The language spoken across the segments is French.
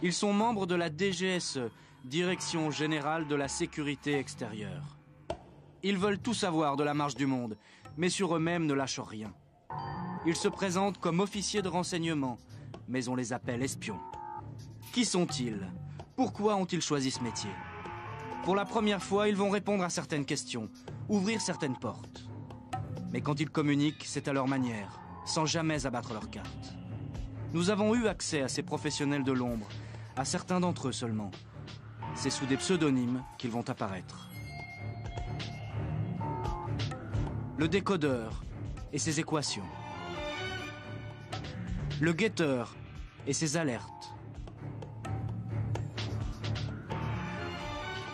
Ils sont membres de la DGSE, Direction Générale de la Sécurité Extérieure. Ils veulent tout savoir de la marche du monde, mais sur eux-mêmes ne lâchent rien. Ils se présentent comme officiers de renseignement, mais on les appelle espions. Qui sont-ils? Pourquoi ont-ils choisi ce métier? Pour la première fois, ils vont répondre à certaines questions, ouvrir certaines portes. Mais quand ils communiquent, c'est à leur manière, sans jamais abattre leurs cartes. Nous avons eu accès à ces professionnels de l'ombre, à certains d'entre eux seulement. C'est sous des pseudonymes qu'ils vont apparaître. Le décodeur et ses équations. Le guetteur et ses alertes.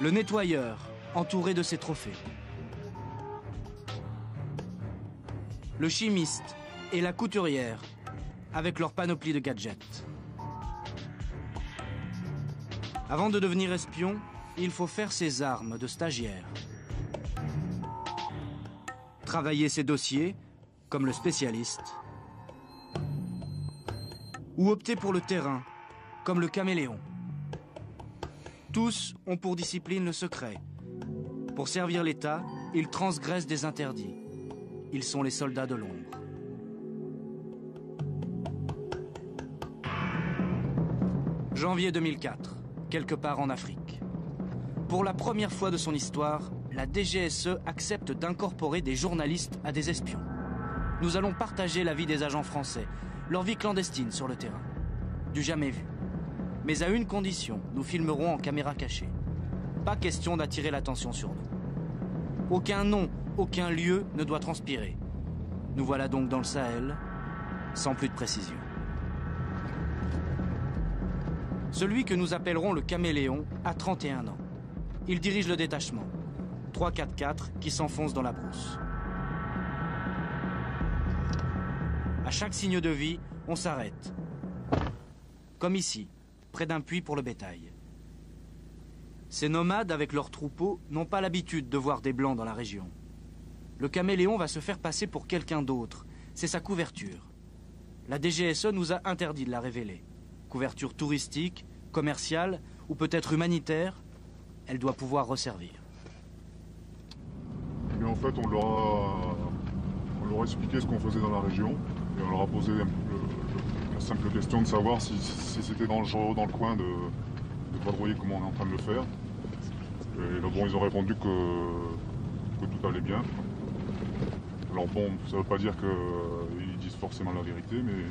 Le nettoyeur entouré de ses trophées. Le chimiste et la couturière avec leur panoplie de gadgets. Avant de devenir espion, il faut faire ses armes de stagiaire. Travailler ses dossiers, comme le spécialiste. Ou opter pour le terrain, comme le caméléon. Tous ont pour discipline le secret. Pour servir l'État, ils transgressent des interdits. Ils sont les soldats de l'ombre. Janvier 2004, quelque part en Afrique. Pour la première fois de son histoire, la DGSE accepte d'incorporer des journalistes à des espions. Nous allons partager la vie des agents français, leur vie clandestine sur le terrain. Du jamais vu. Mais à une condition, nous filmerons en caméra cachée. Pas question d'attirer l'attention sur nous. Aucun nom, aucun lieu ne doit transpirer. Nous voilà donc dans le Sahel, sans plus de précision. Celui que nous appellerons le caméléon a 31 ans. Il dirige le détachement. 3-4-4 qui s'enfonce dans la brousse. À chaque signe de vie, on s'arrête. Comme ici, près d'un puits pour le bétail. Ces nomades avec leurs troupeaux n'ont pas l'habitude de voir des blancs dans la région. Le caméléon va se faire passer pour quelqu'un d'autre. C'est sa couverture. La DGSE nous a interdit de la révéler. Couverture touristique, commerciale ou peut-être humanitaire, elle doit pouvoir resservir. Mais en fait, on leur a expliqué ce qu'on faisait dans la région et on leur a posé la simple question de savoir si c'était dangereux dans le coin de vadrouiller comme on est en train de le faire. Et là, bon, ils ont répondu que tout allait bien. Alors bon, ça ne veut pas dire qu'ils disent forcément la vérité, mais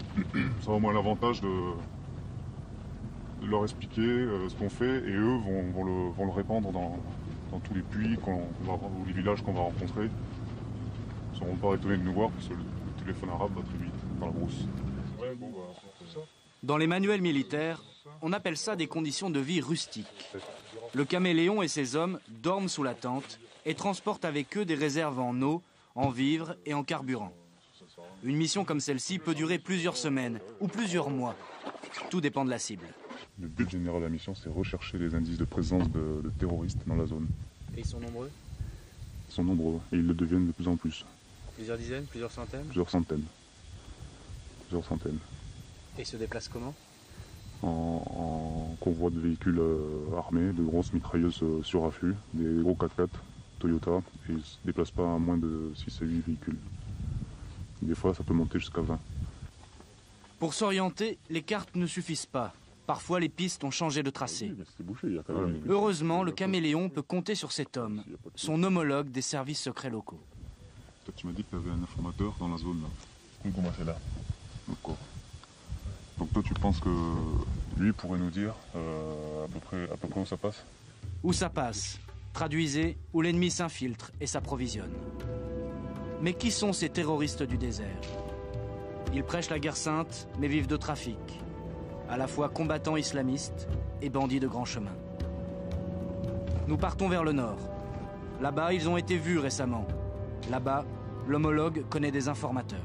ça a au moins l'avantage de leur expliquer ce qu'on fait et eux vont le répandre dans tous les puits ou les villages qu'on va rencontrer. Ils ne seront pas étonnés de nous voir parce que le téléphone arabe va très vite dans la brousse. Ouais, bon, c'est ça. Dans les manuels militaires, on appelle ça des conditions de vie rustiques. Le caméléon et ses hommes dorment sous la tente et transportent avec eux des réserves en eau, en vivres et en carburant. Une mission comme celle-ci peut durer plusieurs semaines ou plusieurs mois. Tout dépend de la cible. Le but général de la mission, c'est rechercher les indices de présence de terroristes dans la zone. Et ils sont nombreux? Ils sont nombreux et ils le deviennent de plus en plus. Plusieurs dizaines, plusieurs centaines? Plusieurs centaines. Plusieurs centaines. Et ils se déplacent comment? En convoi de véhicules armés, de grosses mitrailleuses sur affût, des gros 4x4 Toyota, et ils ne se déplacent pas à moins de 6 à 8 véhicules. Des fois, ça peut monter jusqu'à 20. Pour s'orienter, les cartes ne suffisent pas. Parfois, les pistes ont changé de tracé. Heureusement, le caméléon peut compter sur cet homme, son homologue des services secrets locaux. Toi, tu m'as dit que tu avais un informateur dans la zone, là. Comment c'est là? D'accord. Donc toi, tu penses que lui pourrait nous dire à peu près où ça passe? Où ça passe, traduisez, où l'ennemi s'infiltre et s'approvisionne. Mais qui sont ces terroristes du désert? Ils prêchent la guerre sainte, mais vivent de trafic. À la fois combattants islamistes et bandits de grand chemin. Nous partons vers le nord. Là-bas, ils ont été vus récemment. Là-bas, l'homologue connaît des informateurs.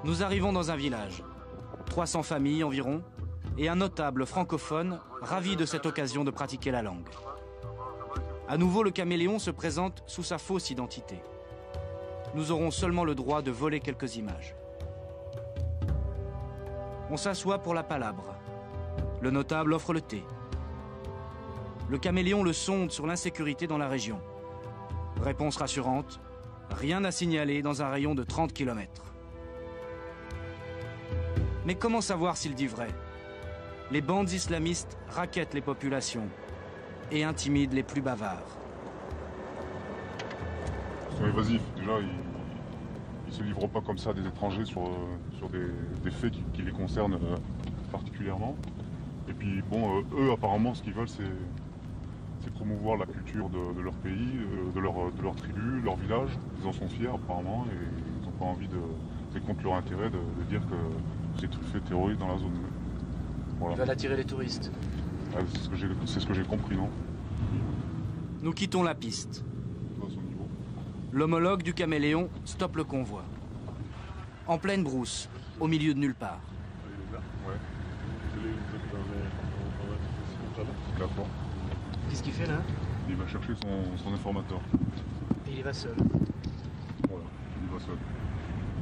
Nous arrivons dans un village. 300 familles environ, et un notable francophone ravi de cette occasion de pratiquer la langue. À nouveau, le caméléon se présente sous sa fausse identité. Nous aurons seulement le droit de voler quelques images. On s'assoit pour la palabre. Le notable offre le thé. Le caméléon le sonde sur l'insécurité dans la région. Réponse rassurante, rien à signaler dans un rayon de 30 km. Mais comment savoir s'il dit vrai? Les bandes islamistes rackettent les populations et intimident les plus bavards. Ils sont évasifs. Déjà, ils ne se livrent pas comme ça à des étrangers sur des faits qui les concernent particulièrement. Et puis, bon, eux, apparemment, ce qu'ils veulent, c'est promouvoir la culture de leur pays, de leur tribu, leur village. Ils en sont fiers, apparemment, et ils n'ont pas envie c'est contre leur intérêt de dire que c'est tout fait terroriste dans la zone. Voilà. Ils veulent attirer les touristes. Ah, c'est ce que j'ai compris, non? Nous quittons la piste. L'homologue du caméléon stoppe le convoi. En pleine brousse, au milieu de nulle part. Ouais. D'accord. Qu'est-ce qu'il fait là? Il va chercher son informateur. Et il va seul. Voilà, il va seul.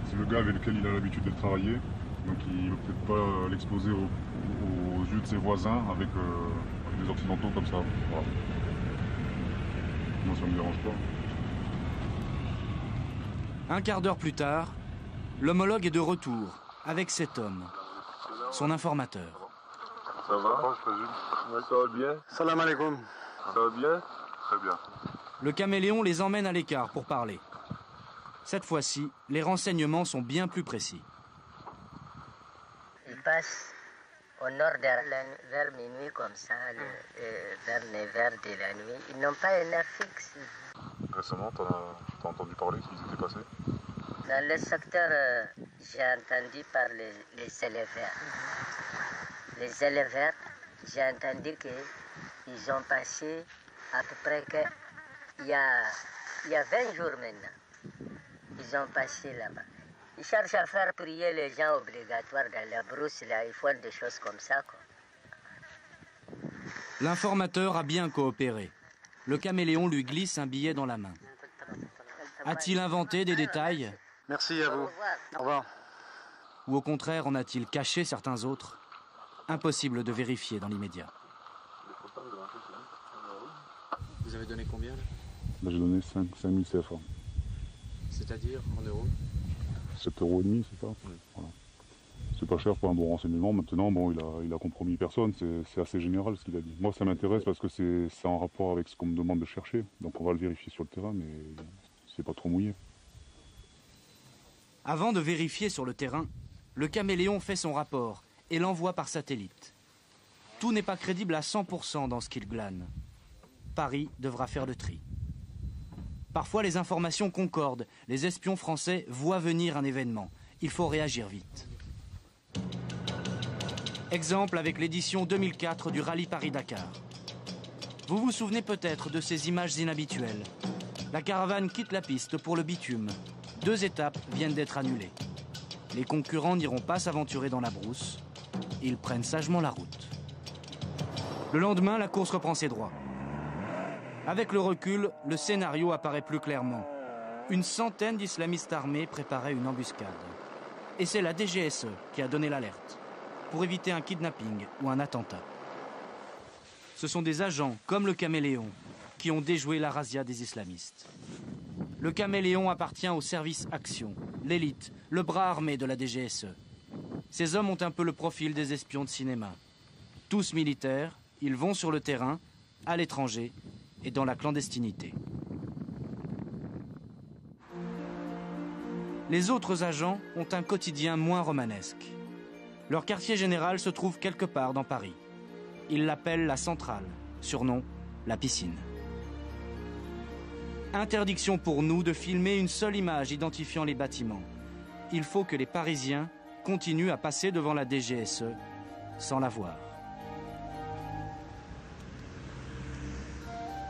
C'est le gars avec lequel il a l'habitude de travailler, donc il ne veut peut-être pas l'exposer aux yeux de ses voisins avec des occidentaux comme ça. Voilà. Moi ça me dérange pas. Un quart d'heure plus tard, l'homologue est de retour avec cet homme, son informateur. Ça va, je présume? Ouais, ça va bien? Salam alaikum. Ça va bien? Très bien. Le caméléon les emmène à l'écart pour parler. Cette fois-ci, les renseignements sont bien plus précis. Ils passent au nord vers minuit comme ça, vers 9h de la nuit. Ils n'ont pas une heure fixe. Récemment, t'as entendu parler qu'ils étaient passés? Dans le secteur, j'ai entendu par les éleveurs. Les éleveurs, j'ai entendu qu'ils ont passé à peu près il y a 20 jours maintenant. Ils ont passé là-bas. Ils cherchent à faire prier les gens obligatoires dans la brousse, là. Ils font des choses comme ça, quoi. L'informateur a bien coopéré. Le caméléon lui glisse un billet dans la main. A-t-il inventé des détails? Merci à vous. Au revoir. Ou au contraire, en a-t-il caché certains autres? Impossible de vérifier dans l'immédiat. Vous avez donné combien là? Là j'ai donné 5 000 CFA. C'est-à-dire en euros? 7,5 €, c'est ça? Oui. Voilà. C'est pas cher pour un bon renseignement. Maintenant, bon, il a compromis personne. C'est assez général ce qu'il a dit. Moi, ça m'intéresse parce que c'est en rapport avec ce qu'on me demande de chercher. Donc on va le vérifier sur le terrain, mais c'est pas trop mouillé. Avant de vérifier sur le terrain, le caméléon fait son rapport et l'envoie par satellite. Tout n'est pas crédible à 100% dans ce qu'il glane. Paris devra faire le tri. Parfois, les informations concordent. Les espions français voient venir un événement. Il faut réagir vite. Exemple avec l'édition 2004 du rallye Paris-Dakar. Vous vous souvenez peut-être de ces images inhabituelles. La caravane quitte la piste pour le bitume. 2 étapes viennent d'être annulées. Les concurrents n'iront pas s'aventurer dans la brousse. Ils prennent sagement la route. Le lendemain, la course reprend ses droits. Avec le recul, le scénario apparaît plus clairement. Une centaine d'islamistes armés préparaient une embuscade. Et c'est la DGSE qui a donné l'alerte, pour éviter un kidnapping ou un attentat. Ce sont des agents, comme le caméléon, qui ont déjoué la razzia des islamistes. Le caméléon appartient au service Action, l'élite, le bras armé de la DGSE. Ces hommes ont un peu le profil des espions de cinéma. Tous militaires, ils vont sur le terrain, à l'étranger et dans la clandestinité. Les autres agents ont un quotidien moins romanesque. Leur quartier général se trouve quelque part dans Paris. Ils l'appellent la Centrale, surnom la piscine. Interdiction pour nous de filmer une seule image identifiant les bâtiments. Il faut que les Parisiens continuent à passer devant la DGSE sans la voir.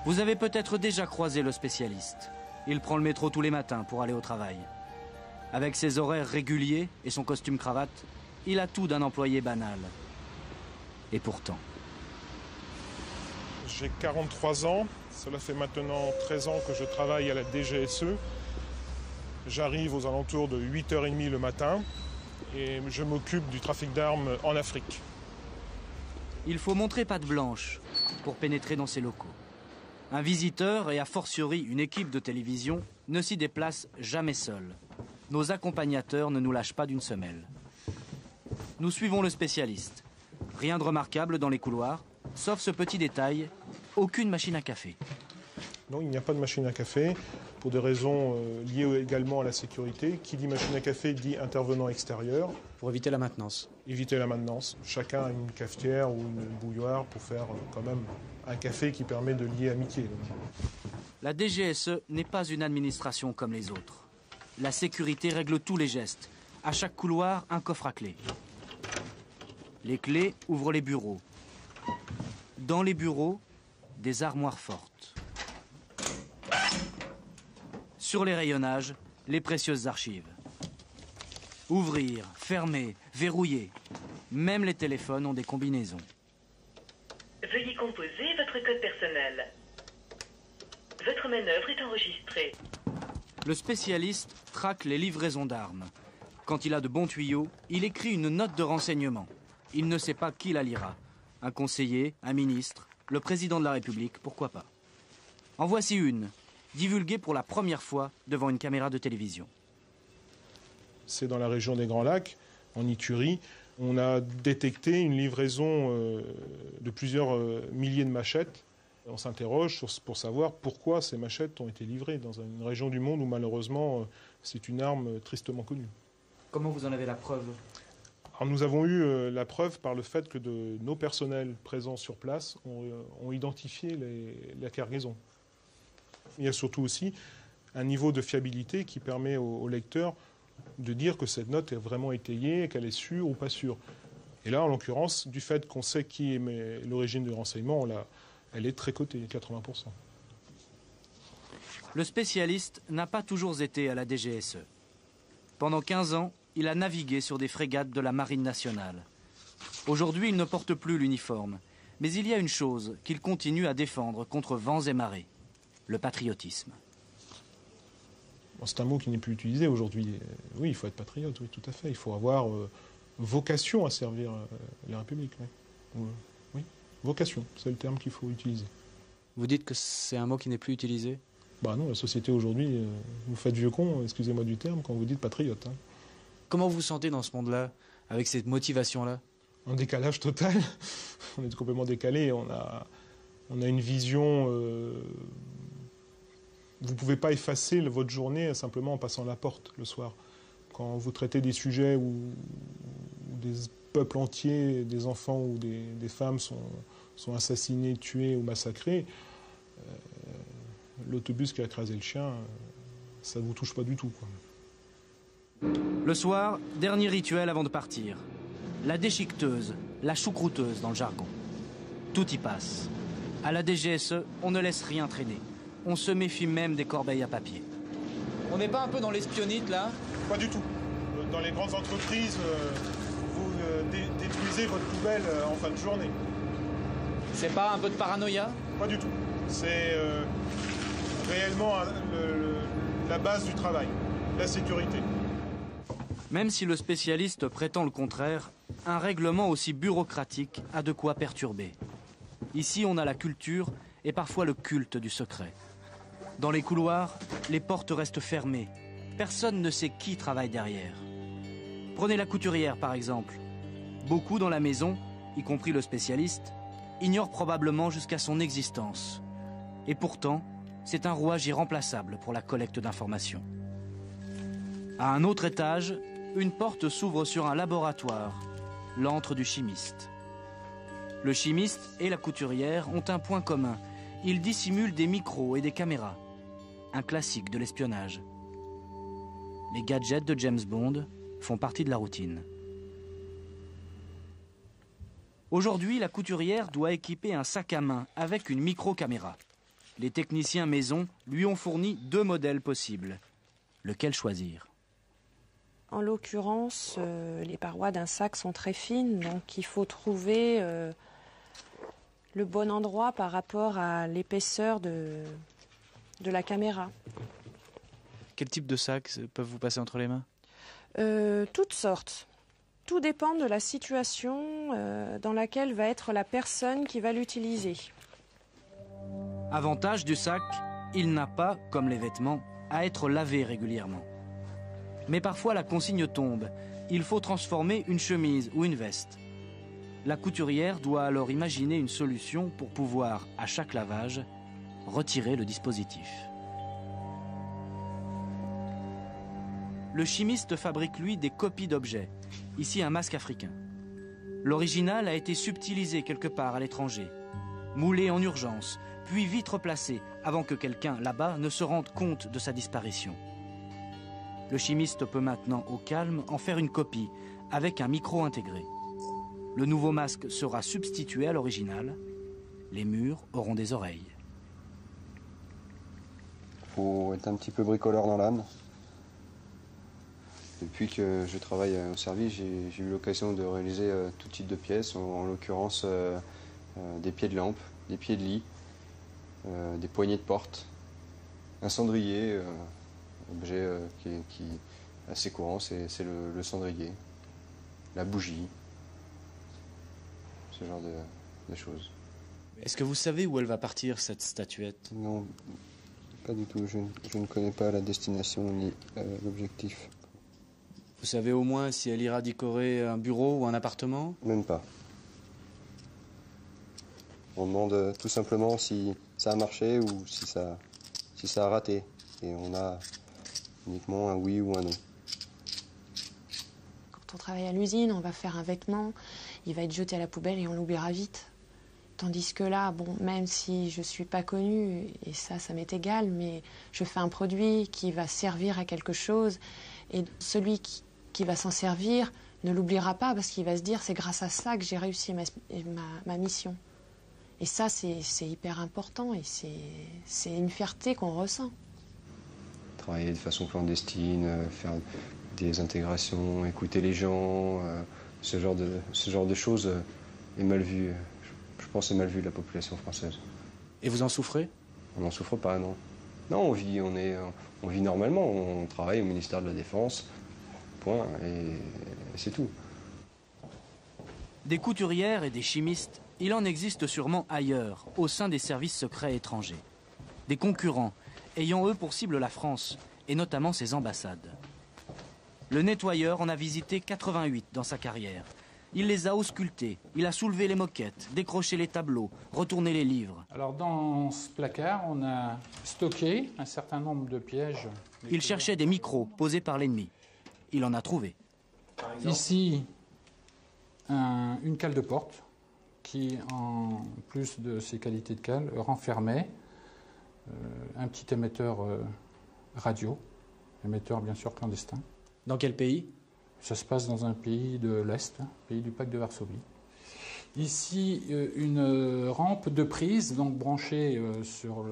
Vous avez peut-être déjà croisé le spécialiste. Il prend le métro tous les matins pour aller au travail. Avec ses horaires réguliers et son costume cravate, il a tout d'un employé banal. Et pourtant... J'ai 43 ans. Cela fait maintenant 13 ans que je travaille à la DGSE. J'arrive aux alentours de 8h30 le matin. et je m'occupe du trafic d'armes en Afrique. Il faut montrer patte blanche pour pénétrer dans ces locaux. Un visiteur, et a fortiori une équipe de télévision, ne s'y déplace jamais seul. Nos accompagnateurs ne nous lâchent pas d'une semelle. Nous suivons le spécialiste. Rien de remarquable dans les couloirs, sauf ce petit détail, aucune machine à café. Non, il n'y a pas de machine à café, pour des raisons liées également à la sécurité. Qui dit machine à café dit intervenant extérieur. Pour éviter la maintenance. Éviter la maintenance. Chacun a une cafetière ou une bouilloire pour faire quand même un café qui permet de lier amitié. La DGSE n'est pas une administration comme les autres. La sécurité règle tous les gestes. À chaque couloir, un coffre à clés. Les clés ouvrent les bureaux. Dans les bureaux, des armoires fortes. Sur les rayonnages, les précieuses archives. Ouvrir, fermer, verrouiller. Même les téléphones ont des combinaisons. Veuillez composer votre code personnel. Votre manœuvre est enregistrée. Le spécialiste traque les livraisons d'armes. Quand il a de bons tuyaux, il écrit une note de renseignement. Il ne sait pas qui la lira. Un conseiller, un ministre, le président de la République, pourquoi pas. En voici une, divulguée pour la première fois devant une caméra de télévision. C'est dans la région des Grands Lacs, en Iturie. On a détecté une livraison de plusieurs milliers de machettes. On s'interroge pour savoir pourquoi ces machettes ont été livrées dans une région du monde où malheureusement c'est une arme tristement connue. Comment vous en avez la preuve? Alors, nous avons eu la preuve par le fait que nos personnels présents sur place ont identifié la cargaison. Il y a surtout aussi un niveau de fiabilité qui permet au lecteur de dire que cette note est vraiment étayée, qu'elle est sûre ou pas sûre. Et là, en l'occurrence, du fait qu'on sait qui est l'origine du renseignement, elle est très cotée, 80%. Le spécialiste n'a pas toujours été à la DGSE. Pendant 15 ans, il a navigué sur des frégates de la Marine nationale. Aujourd'hui, il ne porte plus l'uniforme. Mais il y a une chose qu'il continue à défendre contre vents et marées. Le patriotisme. Bon, c'est un mot qui n'est plus utilisé aujourd'hui. Oui, il faut être patriote, oui, tout à fait. Il faut avoir vocation à servir la République. Oui. Oui, vocation, c'est le terme qu'il faut utiliser. Vous dites que c'est un mot qui n'est plus utilisé? Bah non, la société aujourd'hui, vous faites vieux con, excusez-moi du terme, quand vous dites patriote. Hein. Comment vous vous sentez dans ce monde-là, avec cette motivation-là? En décalage total. On est complètement décalé. On a une vision... Vous ne pouvez pas effacer votre journée simplement en passant la porte le soir. Quand vous traitez des sujets où des peuples entiers, des enfants ou des femmes sont assassinés, tués ou massacrés, l'autobus qui a écrasé le chien, ça ne vous touche pas du tout, quoi. Le soir, dernier rituel avant de partir. La déchiqueteuse, la choucrouteuse dans le jargon. Tout y passe. À la DGSE, on ne laisse rien traîner. On se méfie même des corbeilles à papier. On n'est pas un peu dans l'espionnite, là? Pas du tout. Dans les grandes entreprises, vous détruisez votre poubelle en fin de journée. C'est pas un peu de paranoïa? Pas du tout. C'est réellement la base du travail, la sécurité. Même si le spécialiste prétend le contraire, un règlement aussi bureaucratique a de quoi perturber. Ici, on a la culture et parfois le culte du secret. Dans les couloirs, les portes restent fermées. Personne ne sait qui travaille derrière. Prenez la couturière, par exemple. Beaucoup dans la maison, y compris le spécialiste, ignorent probablement jusqu'à son existence. Et pourtant, c'est un rouage irremplaçable pour la collecte d'informations. À un autre étage, une porte s'ouvre sur un laboratoire, l'antre du chimiste. Le chimiste et la couturière ont un point commun. Ils dissimulent des micros et des caméras. Un classique de l'espionnage. Les gadgets de James Bond font partie de la routine. Aujourd'hui, la couturière doit équiper un sac à main avec une micro-caméra. Les techniciens maison lui ont fourni 2 modèles possibles. Lequel choisir ? En l'occurrence, les parois d'un sac sont très fines, donc il faut trouver le bon endroit par rapport à l'épaisseur de la caméra. Quel type de sacs peuvent vous passer entre les mains? Toutes sortes. tout dépend de la situation dans laquelle va être la personne qui va l'utiliser. Avantage du sac, il n'a pas, comme les vêtements, à être lavé régulièrement. Mais parfois la consigne tombe. Il faut transformer une chemise ou une veste. La couturière doit alors imaginer une solution pour pouvoir, à chaque lavage, retirer le dispositif. Le chimiste fabrique, lui, des copies d'objets. Ici, un masque africain. L'original a été subtilisé quelque part à l'étranger, moulé en urgence, puis vite replacé avant que quelqu'un, là-bas, ne se rende compte de sa disparition. Le chimiste peut maintenant, au calme, en faire une copie, avec un micro intégré. Le nouveau masque sera substitué à l'original. Les murs auront des oreilles. Il faut être un petit peu bricoleur dans l'âme. Depuis que je travaille au service, j'ai eu l'occasion de réaliser tout type de pièces, en l'occurrence des pieds de lampe, des pieds de lit, des poignées de porte, un cendrier, objet qui est assez courant, c'est le cendrier, la bougie, ce genre de choses. Est-ce que vous savez où elle va partir, cette statuette? Non, pas du tout. Je ne connais pas la destination ni l'objectif. Vous savez au moins si elle ira décorer un bureau ou un appartement? Même pas. On demande tout simplement si ça a marché ou si ça a raté. Et on a uniquement un oui ou un non. Quand on travaille à l'usine, on va faire un vêtement, il va être jeté à la poubelle et on l'oubliera vite. Tandis que là, bon, même si je ne suis pas connue, et ça m'est égal, mais je fais un produit qui va servir à quelque chose, et celui qui va s'en servir ne l'oubliera pas parce qu'il va se dire c'est grâce à ça que j'ai réussi ma mission. Et ça, c'est hyper important et c'est une fierté qu'on ressent. Travailler de façon clandestine, faire des intégrations, écouter les gens, ce genre de choses est mal vu. Je pense que c'est mal vu de la population française. Et vous en souffrez? On n'en souffre pas, non. Non, on vit normalement. On travaille au ministère de la Défense, point, et c'est tout. Des couturières et des chimistes, il en existe sûrement ailleurs, au sein des services secrets étrangers. Des concurrents, ayant eux pour cible la France, et notamment ses ambassades. Le nettoyeur en a visité 88 dans sa carrière. Il les a auscultés, il a soulevé les moquettes, décroché les tableaux, retourné les livres. Alors dans ce placard, on a stocké un certain nombre de pièges. Il cherchait des micros posés par l'ennemi. Il en a trouvé. Ici, une cale de porte qui, en plus de ses qualités de cale, renfermait un petit émetteur radio, émetteur bien sûr clandestin. Dans quel pays? Ça se passe dans un pays de l'Est, pays du pacte de Varsovie. Ici, une rampe de prise, donc branchée sur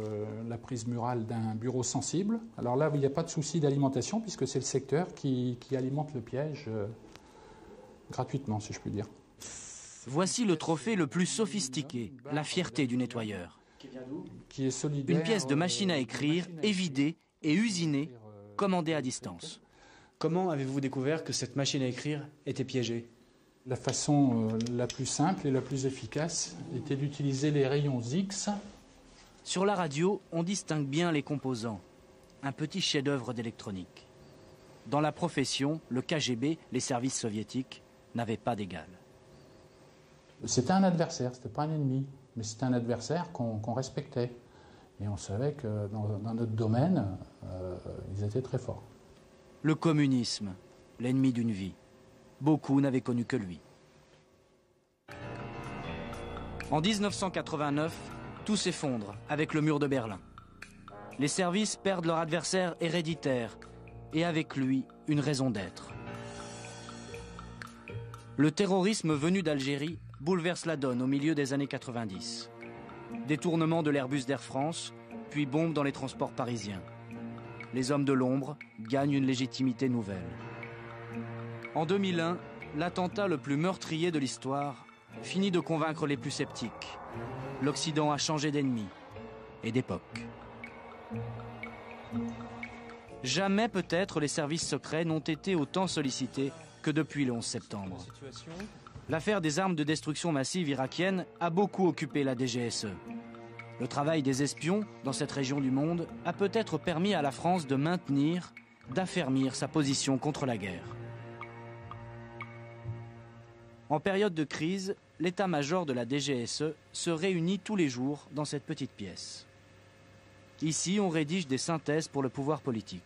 la prise murale d'un bureau sensible. Alors là, il n'y a pas de souci d'alimentation, puisque c'est le secteur qui alimente le piège gratuitement, si je puis dire. Voici le trophée le plus sophistiqué, la fierté du nettoyeur. Qui est solidaire. Une pièce de machine à écrire, évidée et usinée, commandée à distance. Comment avez-vous découvert que cette machine à écrire était piégée? La façon la plus simple et la plus efficace était d'utiliser les rayons X. Sur la radio, on distingue bien les composants. Un petit chef-d'œuvre d'électronique. Dans la profession, le KGB, les services soviétiques, n'avaient pas d'égal. C'était un adversaire, c'était pas un ennemi, mais c'était un adversaire qu'on respectait. Et on savait que dans notre domaine, ils étaient très forts. Le communisme, l'ennemi d'une vie. Beaucoup n'avaient connu que lui. En 1989, tout s'effondre avec le mur de Berlin. Les services perdent leur adversaire héréditaire et avec lui une raison d'être. Le terrorisme venu d'Algérie bouleverse la donne au milieu des années 90. Détournement de l'Airbus d'Air France, puis bombe dans les transports parisiens. Les hommes de l'ombre gagnent une légitimité nouvelle. En 2001, l'attentat le plus meurtrier de l'histoire finit de convaincre les plus sceptiques. L'Occident a changé d'ennemi et d'époque. Jamais peut-être les services secrets n'ont été autant sollicités que depuis le 11 septembre. L'affaire des armes de destruction massive irakiennes a beaucoup occupé la DGSE. Le travail des espions dans cette région du monde a peut-être permis à la France de maintenir, d'affermir sa position contre la guerre. En période de crise, l'état-major de la DGSE se réunit tous les jours dans cette petite pièce. Ici, on rédige des synthèses pour le pouvoir politique.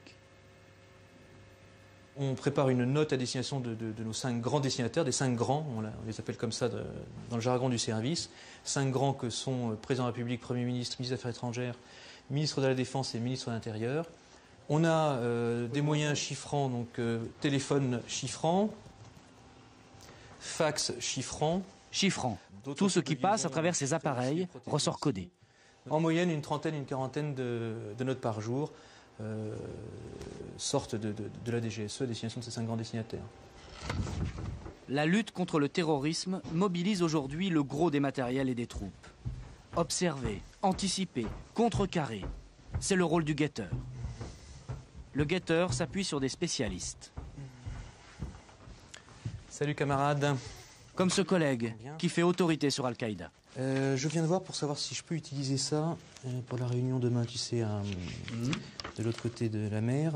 On prépare une note à destination de nos 5 grands destinataires, des 5 grands, on les appelle comme ça dans le jargon du service. 5 grands que sont Président de la République, Premier ministre, ministre des Affaires étrangères, ministre de la Défense et ministre de l'Intérieur. On a des moyens chiffrants, donc téléphone chiffrant, fax chiffrant. Chiffrant. Tout ce qui passe à travers ces appareils ressort codé. En moyenne, une trentaine, une quarantaine de notes par jour sortent de la DGSE à destination de ces 5 grands destinataires. La lutte contre le terrorisme mobilise aujourd'hui le gros des matériels et des troupes. Observer, anticiper, contrecarrer, c'est le rôle du guetteur. Le guetteur s'appuie sur des spécialistes. Salut camarade. Comme ce collègue qui fait autorité sur Al-Qaïda. Je viens de voir pour savoir si je peux utiliser ça pour la réunion demain, tu sais, de l'autre côté de la mer.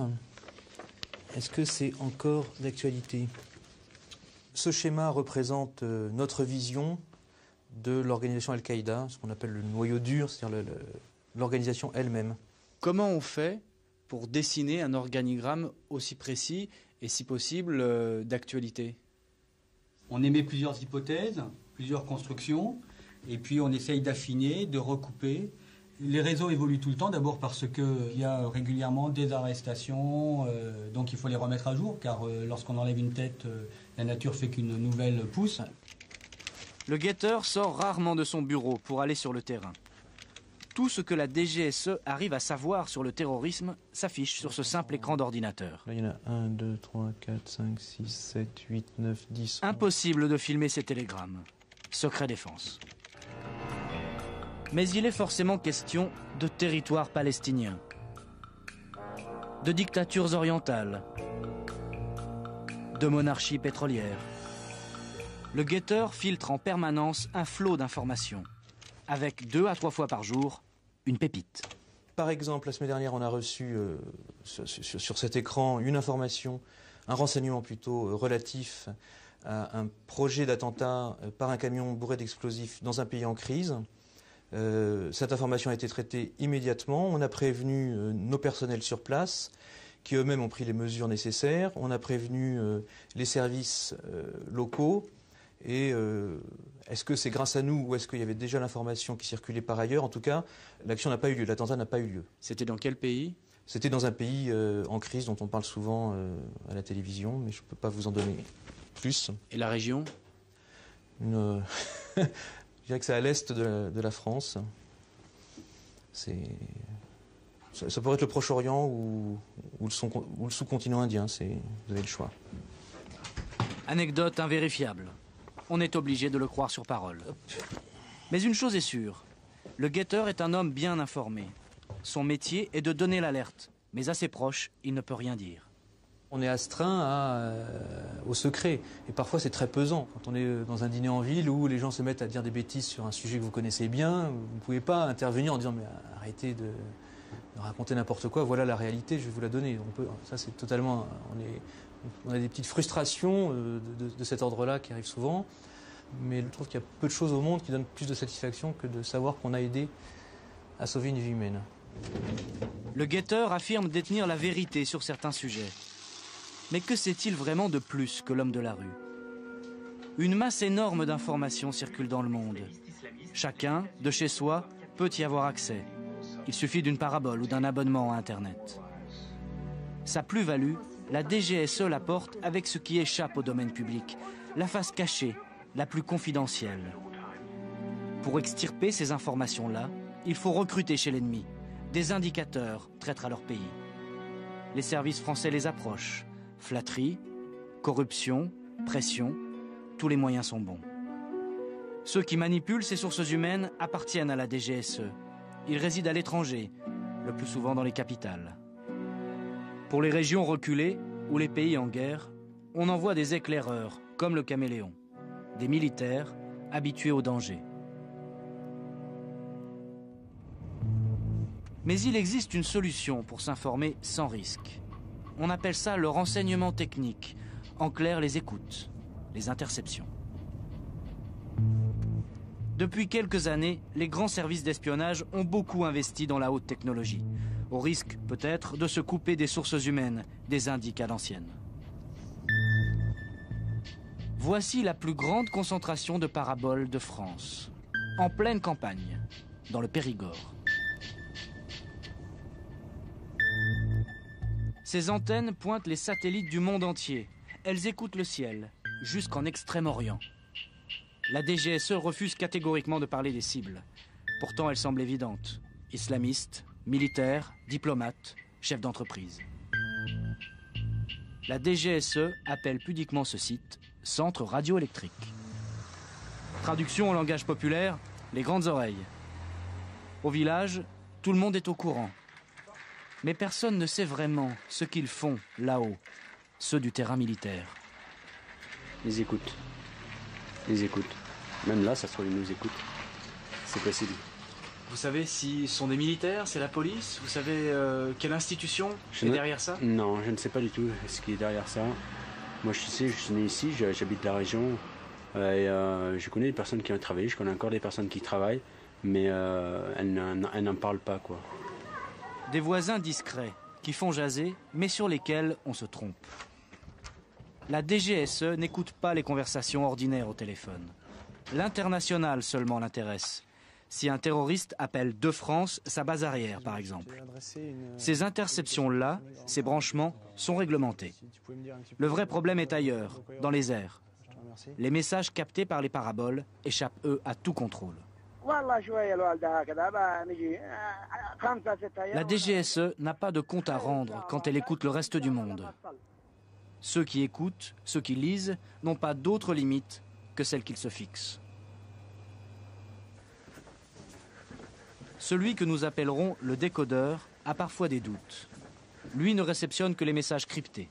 Est-ce que c'est encore d'actualité? Ce schéma représente notre vision de l'organisation Al-Qaïda, ce qu'on appelle le noyau dur, c'est-à-dire l'organisation elle-même. Comment on fait pour dessiner un organigramme aussi précis et, si possible, d'actualité? On émet plusieurs hypothèses, plusieurs constructions, et puis on essaye d'affiner, de recouper. Les réseaux évoluent tout le temps, d'abord parce qu'il y a régulièrement des arrestations, donc il faut les remettre à jour, car lorsqu'on enlève une tête, la nature fait qu'une nouvelle pousse. Le guetteur sort rarement de son bureau pour aller sur le terrain. Tout ce que la DGSE arrive à savoir sur le terrorisme s'affiche sur ce simple écran d'ordinateur. Là, il y en a 1, 2, 3, 4, 5, 6, 7, 8, 9, 10... 11. Impossible de filmer ces télégrammes. Secret défense. Mais il est forcément question de territoire palestinien, de dictatures orientales, de monarchies pétrolières. Le guetteur filtre en permanence un flot d'informations, avec 2 à 3 fois par jour, une pépite. Par exemple, la semaine dernière, on a reçu sur cet écran une information, un renseignement plutôt relatif à un projet d'attentat par un camion bourré d'explosifs dans un pays en crise. Cette information a été traitée immédiatement. On a prévenu nos personnels sur place, qui eux-mêmes ont pris les mesures nécessaires. On a prévenu les services locaux. Et est-ce que c'est grâce à nous ou est-ce qu'il y avait déjà l'information qui circulait par ailleurs? En tout cas, l'action n'a pas eu lieu, l'attentat n'a pas eu lieu. C'était dans quel pays? C'était dans un pays en crise dont on parle souvent à la télévision, mais je ne peux pas vous en donner plus. Et la région? Je dirais que c'est à l'est de la France. Ça pourrait être le Proche-Orient ou le sous-continent indien, vous avez le choix. Anecdote invérifiable. On est obligé de le croire sur parole. Mais une chose est sûre, le guetteur est un homme bien informé. Son métier est de donner l'alerte, mais à ses proches, il ne peut rien dire. On est astreint au secret, et parfois c'est très pesant. Quand on est dans un dîner en ville où les gens se mettent à dire des bêtises sur un sujet que vous connaissez bien, vous ne pouvez pas intervenir en disant « mais arrêtez de raconter n'importe quoi, voilà la réalité, je vais vous la donner ». Ça c'est totalement... On a des petites frustrations de cet ordre-là qui arrivent souvent, mais je trouve qu'il y a peu de choses au monde qui donnent plus de satisfaction que de savoir qu'on a aidé à sauver une vie humaine. Le guetteur affirme détenir la vérité sur certains sujets. Mais que sait-il vraiment de plus que l'homme de la rue? Une masse énorme d'informations circule dans le monde. Chacun, de chez soi, peut y avoir accès. Il suffit d'une parabole ou d'un abonnement à Internet. Sa plus-value, la DGSE l'apporte avec ce qui échappe au domaine public, la face cachée, la plus confidentielle. Pour extirper ces informations-là, il faut recruter chez l'ennemi des indicateurs traîtres à leur pays. Les services français les approchent. Flatterie, corruption, pression, tous les moyens sont bons. Ceux qui manipulent ces sources humaines appartiennent à la DGSE. Ils résident à l'étranger, le plus souvent dans les capitales. Pour les régions reculées ou les pays en guerre, on envoie des éclaireurs, comme le caméléon, des militaires habitués au danger. Mais il existe une solution pour s'informer sans risque. On appelle ça le renseignement technique, en clair les écoutes, les interceptions. Depuis quelques années, les grands services d'espionnage ont beaucoup investi dans la haute technologie, au risque peut-être de se couper des sources humaines, des indices à l'ancienne. Voici la plus grande concentration de paraboles de France, en pleine campagne, dans le Périgord. Ces antennes pointent les satellites du monde entier. Elles écoutent le ciel, jusqu'en Extrême-Orient. La DGSE refuse catégoriquement de parler des cibles. Pourtant, elles semblent évidentes. Islamistes, militaires, diplomates, chefs d'entreprise. La DGSE appelle pudiquement ce site « Centre radioélectrique ». Traduction en langage populaire, les grandes oreilles. Au village, tout le monde est au courant. Mais personne ne sait vraiment ce qu'ils font là-haut, ceux du terrain militaire. Ils écoutent. Ils écoutent. Même là, ça se trouve, ils nous écoutent. C'est possible. Vous savez si ce sont des militaires, c'est la police? Vous savez quelle institution est derrière ça? Non, je ne sais pas du tout ce qui est derrière ça. Moi, je suis né ici, j'habite la région. Et je connais des personnes qui ont travaillé, je connais encore des personnes qui travaillent, mais elles n'en parlent pas, quoi. Des voisins discrets, qui font jaser, mais sur lesquels on se trompe. La DGSE n'écoute pas les conversations ordinaires au téléphone. L'international seulement l'intéresse. Si un terroriste appelle de France sa base arrière, par exemple. Ces interceptions-là, ces branchements, sont réglementés. Le vrai problème est ailleurs, dans les airs. Les messages captés par les paraboles échappent, eux, à tout contrôle. La DGSE n'a pas de compte à rendre quand elle écoute le reste du monde. Ceux qui écoutent, ceux qui lisent, n'ont pas d'autre limite que celle qu'ils se fixent. Celui que nous appellerons le décodeur a parfois des doutes. Lui ne réceptionne que les messages cryptés.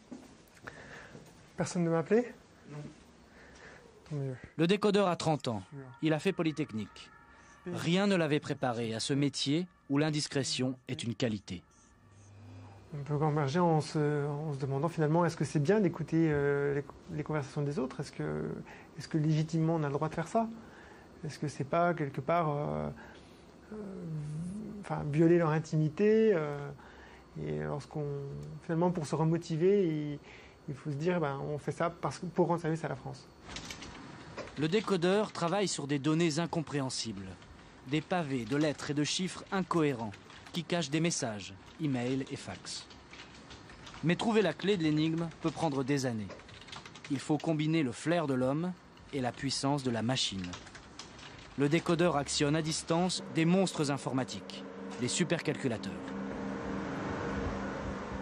Personne ne m'a appelé? Non. Tant mieux. Le décodeur a 30 ans. Il a fait Polytechnique. Rien ne l'avait préparé à ce métier où l'indiscrétion est une qualité. On peut converger en se demandant finalement est-ce que c'est bien d'écouter les conversations des autres? Est-ce que légitimement on a le droit de faire ça? Est-ce que c'est pas quelque part violer leur intimité et finalement pour se remotiver il faut se dire on fait ça pour rendre service à la France. Le décodeur travaille sur des données incompréhensibles, des pavés de lettres et de chiffres incohérents qui cachent des messages, emails et fax. Mais trouver la clé de l'énigme peut prendre des années. Il faut combiner le flair de l'homme et la puissance de la machine. Le décodeur actionne à distance des monstres informatiques, les supercalculateurs.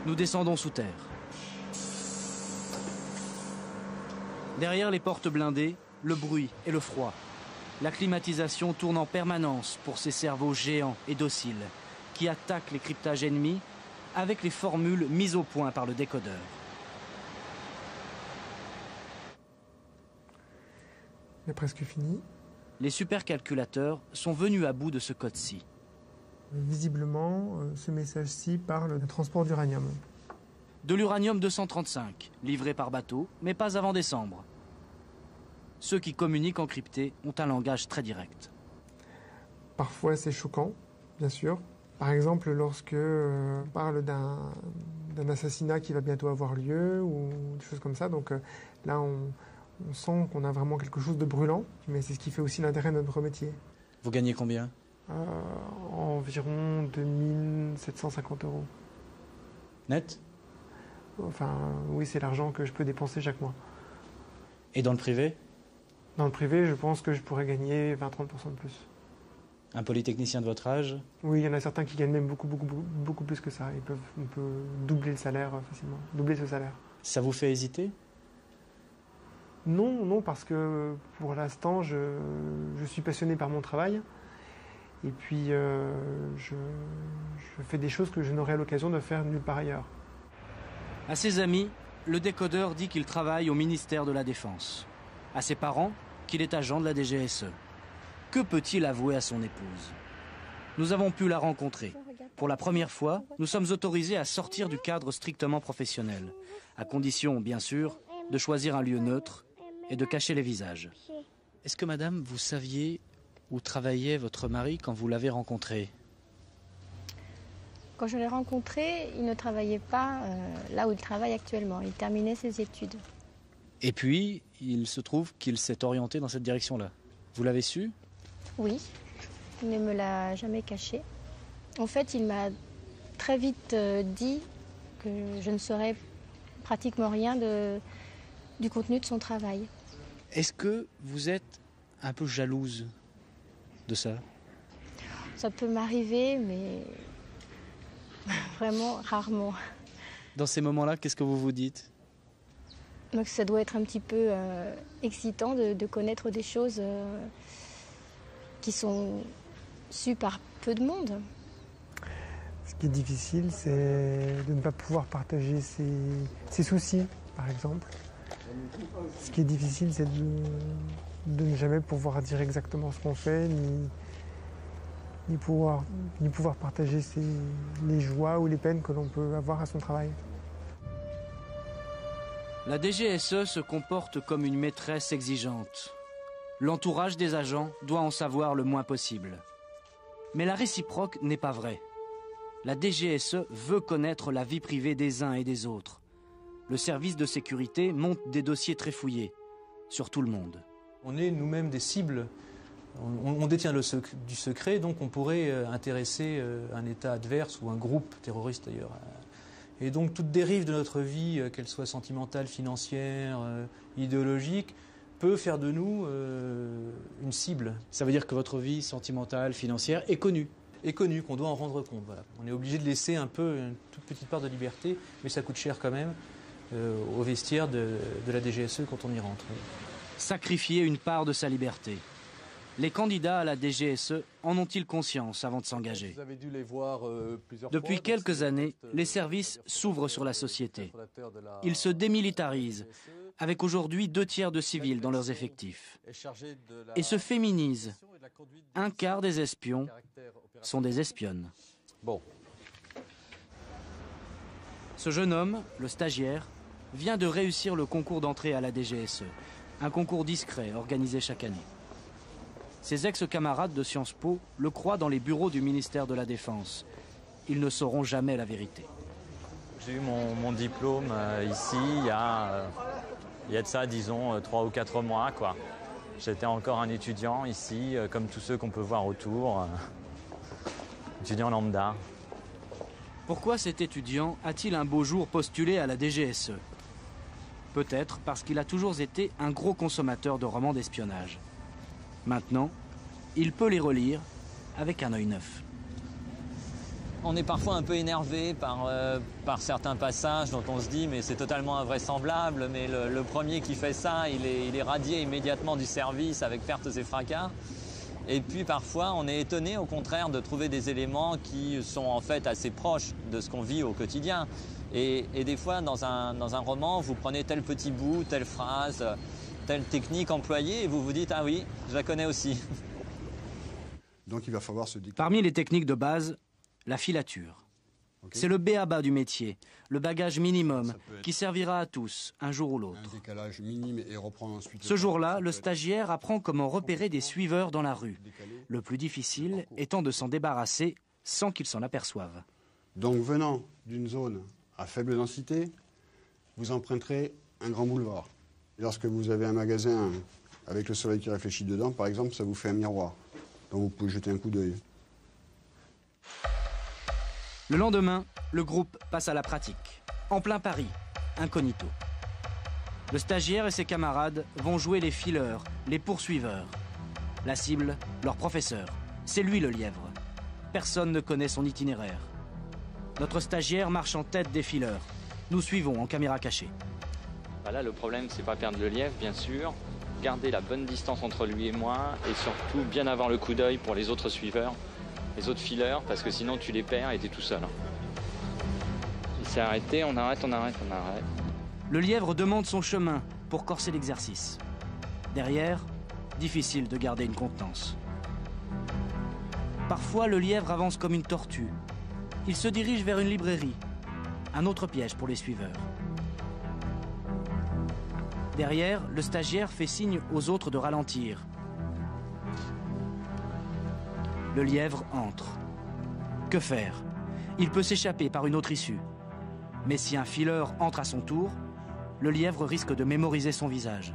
Nous descendons sous terre. Derrière les portes blindées, le bruit et le froid. La climatisation tourne en permanence pour ces cerveaux géants et dociles qui attaquent les cryptages ennemis avec les formules mises au point par le décodeur. C'est presque fini. Les supercalculateurs sont venus à bout de ce code-ci. Visiblement, ce message-ci parle d'un transport d'uranium. De l'uranium 235, livré par bateau, mais pas avant décembre. Ceux qui communiquent en crypté ont un langage très direct. Parfois c'est choquant, bien sûr. Par exemple, lorsque on parle d'un assassinat qui va bientôt avoir lieu ou des choses comme ça. Donc là, on sent qu'on a vraiment quelque chose de brûlant, mais c'est ce qui fait aussi l'intérêt de notre métier. Vous gagnez combien? Environ 2750 €. Net? Enfin, oui, c'est l'argent que je peux dépenser chaque mois. Et dans le privé? Dans le privé, je pense que je pourrais gagner 20-30% de plus. Un polytechnicien de votre âge? Oui, il y en a certains qui gagnent même beaucoup plus que ça. On peut doubler le salaire facilement, doubler ce salaire. Ça vous fait hésiter? Non, parce que pour l'instant, je suis passionné par mon travail. Et puis, je fais des choses que je n'aurai l'occasion de faire nulle part ailleurs. À ses amis, le décodeur dit qu'il travaille au ministère de la Défense. À ses parents, qu'il est agent de la DGSE. Que peut-il avouer à son épouse? Nous avons pu la rencontrer. Pour la première fois, nous sommes autorisés à sortir du cadre strictement professionnel, à condition, bien sûr, de choisir un lieu neutre et de cacher les visages. Est-ce que, madame, vous saviez où travaillait votre mari quand vous l'avez rencontré? Quand je l'ai rencontré, il ne travaillait pas là où il travaille actuellement. Il terminait ses études. Et puis, il se trouve qu'il s'est orienté dans cette direction-là. Vous l'avez su? Oui, il ne me l'a jamais caché. En fait, il m'a très vite dit que je ne saurais pratiquement rien du contenu de son travail. Est-ce que vous êtes un peu jalouse de ça? Ça peut m'arriver, mais vraiment rarement. Dans ces moments-là, qu'est-ce que vous vous dites? Donc ça doit être un petit peu excitant de connaître des choses qui sont sues par peu de monde. Ce qui est difficile, c'est de ne pas pouvoir partager ses soucis, par exemple. Ce qui est difficile, c'est de ne jamais pouvoir dire exactement ce qu'on fait, ni pouvoir partager les joies ou les peines que l'on peut avoir à son travail. La DGSE se comporte comme une maîtresse exigeante. L'entourage des agents doit en savoir le moins possible. Mais la réciproque n'est pas vraie. La DGSE veut connaître la vie privée des uns et des autres. Le service de sécurité monte des dossiers très fouillés sur tout le monde. On est nous-mêmes des cibles. On détient du secret, donc on pourrait intéresser un État adverse ou un groupe terroriste d'ailleurs. Et donc toute dérive de notre vie, qu'elle soit sentimentale, financière, idéologique, peut faire de nous une cible. Ça veut dire que votre vie sentimentale, financière est connue? Est connue, qu'on doit en rendre compte. Voilà. On est obligé de laisser un peu une toute petite part de liberté, mais ça coûte cher quand même au vestiaire de la DGSE quand on y rentre. Sacrifier une part de sa liberté. Les candidats à la DGSE en ont-ils conscience avant de s'engager? Depuis quelques années, les services s'ouvrent sur la société. Ils se démilitarisent, avec aujourd'hui 2/3 de civils dans leurs effectifs, et se féminisent. Un quart des espions sont des espionnes. Ce jeune homme, le stagiaire, vient de réussir le concours d'entrée à la DGSE, un concours discret organisé chaque année. Ses ex-camarades de Sciences Po le croient dans les bureaux du ministère de la Défense. Ils ne sauront jamais la vérité. J'ai eu mon diplôme ici il y a de ça, disons, 3 ou 4 mois, quoi. J'étais encore un étudiant ici, comme tous ceux qu'on peut voir autour. Étudiant lambda. Pourquoi cet étudiant a-t-il un beau jour postulé à la DGSE? Peut-être parce qu'il a toujours été un gros consommateur de romans d'espionnage. Maintenant, il peut les relire avec un œil neuf. On est parfois un peu énervé par certains passages dont on se dit mais c'est totalement invraisemblable, mais le premier qui fait ça, il est radié immédiatement du service avec pertes et fracas. Et puis parfois on est étonné au contraire de trouver des éléments qui sont en fait assez proches de ce qu'on vit au quotidien. Et des fois dans un roman, vous prenez tel petit bout, telle phrase, telle technique employée et vous vous dites ah oui, je la connais aussi. Donc il va falloir se dire... Parmi les techniques de base, la filature. Okay. C'est le b.a.-ba du métier, le bagage minimum qui servira à tous, un jour ou l'autre. Ce jour-là, le stagiaire apprend comment repérer des suiveurs dans la rue. Le plus difficile étant de s'en débarrasser sans qu'ils s'en aperçoivent. Donc venant d'une zone à faible densité, vous emprunterez un grand boulevard. Et lorsque vous avez un magasin avec le soleil qui réfléchit dedans, par exemple, ça vous fait un miroir. Donc vous pouvez jeter un coup d'œil. Le lendemain, le groupe passe à la pratique. En plein Paris, incognito. Le stagiaire et ses camarades vont jouer les fileurs, les poursuiveurs. La cible, leur professeur. C'est lui le lièvre. Personne ne connaît son itinéraire. Notre stagiaire marche en tête des fileurs. Nous suivons en caméra cachée. Là, le problème, c'est pas perdre le lièvre, bien sûr. Garder la bonne distance entre lui et moi. Et surtout, bien avoir le coup d'œil pour les autres suiveurs. Les autres fileurs, parce que sinon tu les perds et t'es tout seul. Il s'est arrêté, on arrête. Le lièvre demande son chemin pour corser l'exercice. Derrière, difficile de garder une contenance. Parfois, le lièvre avance comme une tortue. Il se dirige vers une librairie. Un autre piège pour les suiveurs. Derrière, le stagiaire fait signe aux autres de ralentir. Le lièvre entre. Que faire? Il peut s'échapper par une autre issue. Mais si un fileur entre à son tour, le lièvre risque de mémoriser son visage.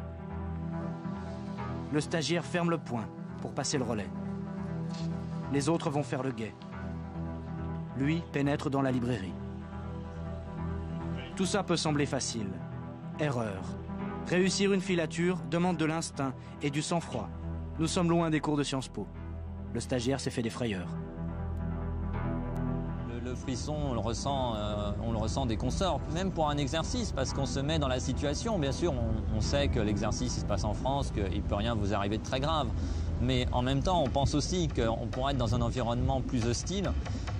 Le stagiaire ferme le poing pour passer le relais. Les autres vont faire le guet. Lui pénètre dans la librairie. Tout ça peut sembler facile. Erreur. Réussir une filature demande de l'instinct et du sang-froid. Nous sommes loin des cours de Sciences Po. Le stagiaire s'est fait des frayeurs. Le frisson, on le ressent dès qu'on sort, même pour un exercice, parce qu'on se met dans la situation. Bien sûr, on sait que l'exercice il se passe en France, qu'il ne peut rien vous arriver de très grave. Mais en même temps, on pense aussi qu'on pourrait être dans un environnement plus hostile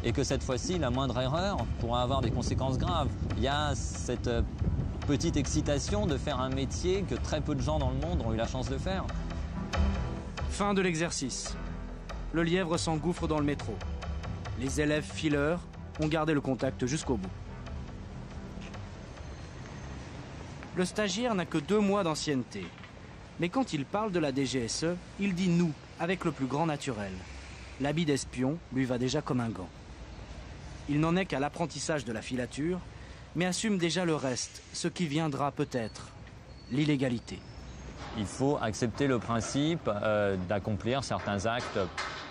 et que cette fois-ci, la moindre erreur pourrait avoir des conséquences graves. Il y a cette petite excitation de faire un métier que très peu de gens dans le monde ont eu la chance de faire. Fin de l'exercice. Le lièvre s'engouffre dans le métro. Les élèves fileurs ont gardé le contact jusqu'au bout. Le stagiaire n'a que 2 mois d'ancienneté. Mais quand il parle de la DGSE, il dit « nous » avec le plus grand naturel. L'habit d'espion lui va déjà comme un gant. Il n'en est qu'à l'apprentissage de la filature, mais assume déjà le reste, ce qui viendra peut-être, l'illégalité. Il faut accepter le principe d'accomplir certains actes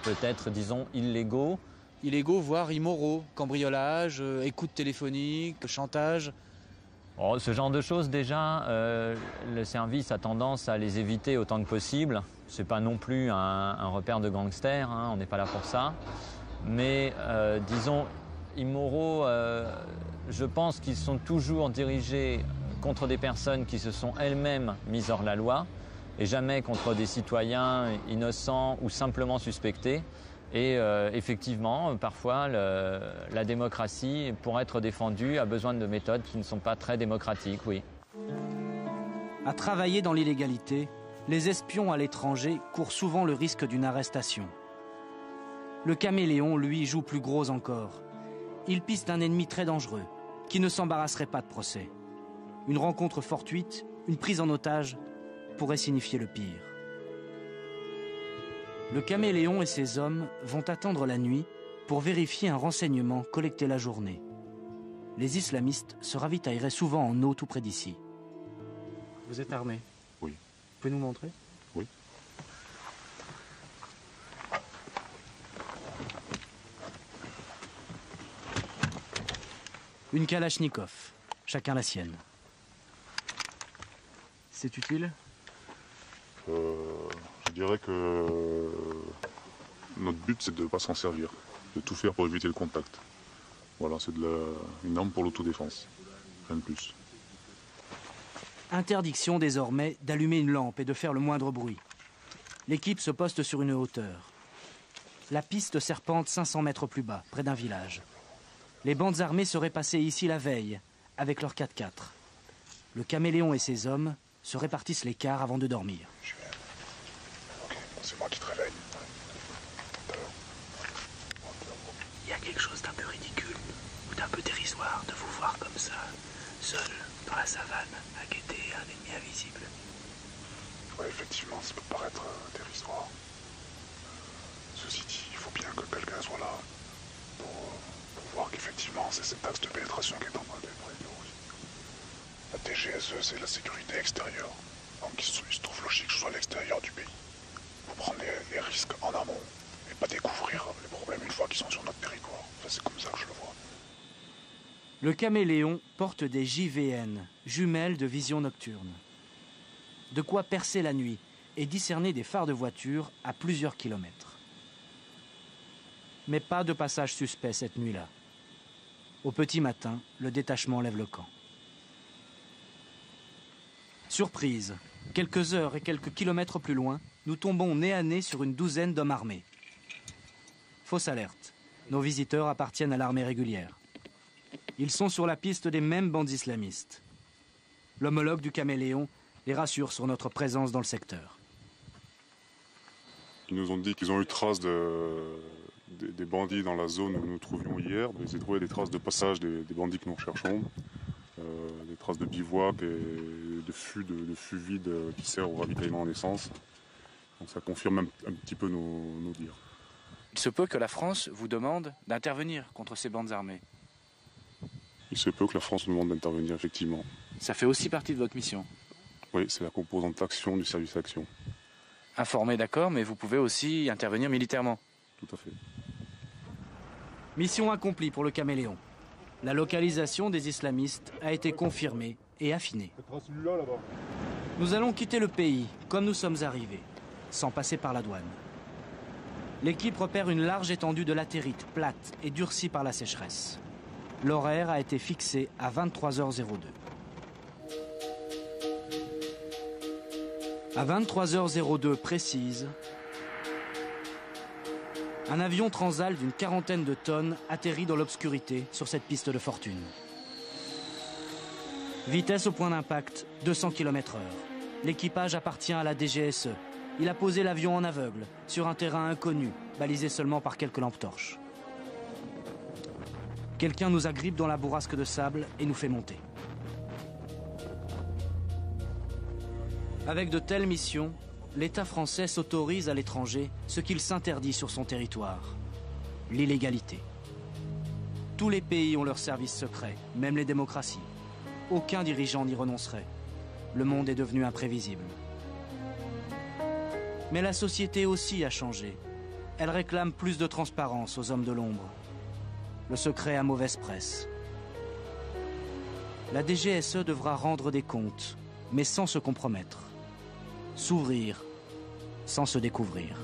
peut-être, disons, illégaux. Illégaux, voire immoraux, cambriolage, écoute téléphonique, chantage. Oh, ce genre de choses, déjà, le service a tendance à les éviter autant que possible. Ce n'est pas non plus un repère de gangsters, hein, on n'est pas là pour ça. Mais, disons, immoraux, je pense qu'ils sont toujours dirigés contre des personnes qui se sont elles-mêmes mises hors la loi et jamais contre des citoyens innocents ou simplement suspectés. Et effectivement, parfois, la démocratie, pour être défendue, a besoin de méthodes qui ne sont pas très démocratiques, oui. À travailler dans l'illégalité, les espions à l'étranger courent souvent le risque d'une arrestation. Le caméléon, lui, joue plus gros encore. Il piste un ennemi très dangereux, qui ne s'embarrasserait pas de procès. Une rencontre fortuite, une prise en otage, pourrait signifier le pire. Le caméléon et ses hommes vont attendre la nuit pour vérifier un renseignement collecté la journée. Les islamistes se ravitailleraient souvent en eau tout près d'ici. Vous êtes armé? Oui. Vous pouvez nous montrer? Oui. Une kalachnikov, chacun la sienne. C'est utile? Je dirais que notre but, c'est de ne pas s'en servir, de tout faire pour éviter le contact. Voilà, c'est une arme pour l'autodéfense, rien de plus. Interdiction désormais d'allumer une lampe et de faire le moindre bruit. L'équipe se poste sur une hauteur. La piste serpente 500 mètres plus bas, près d'un village. Les bandes armées seraient passées ici la veille, avec leurs 4x4. Le caméléon et ses hommes se répartissent les quarts avant de dormir. Ok, c'est moi qui te réveille. Il y a quelque chose d'un peu ridicule ou d'un peu dérisoire de vous voir comme ça, seul, dans la savane, à guetter un ennemi invisible. Ouais, effectivement, ça peut paraître dérisoire. Ceci dit, il faut bien que quelqu'un soit là pour voir qu'effectivement, c'est cet axe de pénétration qui est en train d'être prévu aussi. La DGSE, c'est la sécurité extérieure. Donc il se trouve logique que je sois à l'extérieur du pays. Pour prendre les risques en amont et pas découvrir les problèmes une fois qu'ils sont sur notre territoire. Enfin, c'est comme ça que je le vois. Le caméléon porte des JVN, jumelles de vision nocturne. De quoi percer la nuit et discerner des phares de voiture à plusieurs kilomètres. Mais pas de passage suspect cette nuit-là. Au petit matin, le détachement lève le camp. Surprise, quelques heures et quelques kilomètres plus loin, nous tombons nez à nez sur une douzaine d'hommes armés. Fausse alerte, nos visiteurs appartiennent à l'armée régulière. Ils sont sur la piste des mêmes bandes islamistes. L'homologue du Caméléon les rassure sur notre présence dans le secteur. Ils nous ont dit qu'ils ont eu trace des bandits dans la zone où nous nous trouvions hier. Ils ont trouvé des traces de passage des bandits que nous recherchons, des traces de bivouac et de fûts vides qui servent au ravitaillement en essence. Donc ça confirme un petit peu nos dires. Il se peut que la France vous demande d'intervenir contre ces bandes armées. Il se peut que la France nous demande d'intervenir, effectivement. Ça fait aussi partie de votre mission. Oui, c'est la composante action du service action. Informé, d'accord, mais vous pouvez aussi intervenir militairement. Tout à fait. Mission accomplie pour le Caméléon. La localisation des islamistes a été confirmée et affinée. Nous allons quitter le pays comme nous sommes arrivés, sans passer par la douane. L'équipe repère une large étendue de latérite plate et durcie par la sécheresse. L'horaire a été fixé à 23h02. À 23h02 précise, un avion Transal d'une 40aine de tonnes atterrit dans l'obscurité sur cette piste de fortune. Vitesse au point d'impact, 200 km/h. L'équipage appartient à la DGSE. Il a posé l'avion en aveugle, sur un terrain inconnu, balisé seulement par quelques lampes torches. Quelqu'un nous agrippe dans la bourrasque de sable et nous fait monter. Avec de telles missions, l'État français s'autorise à l'étranger ce qu'il s'interdit sur son territoire. L'illégalité. Tous les pays ont leurs services secrets, même les démocraties. Aucun dirigeant n'y renoncerait. Le monde est devenu imprévisible. Mais la société aussi a changé. Elle réclame plus de transparence aux hommes de l'ombre. Le secret a mauvaise presse. La DGSE devra rendre des comptes, mais sans se compromettre. S'ouvrir, sans se découvrir.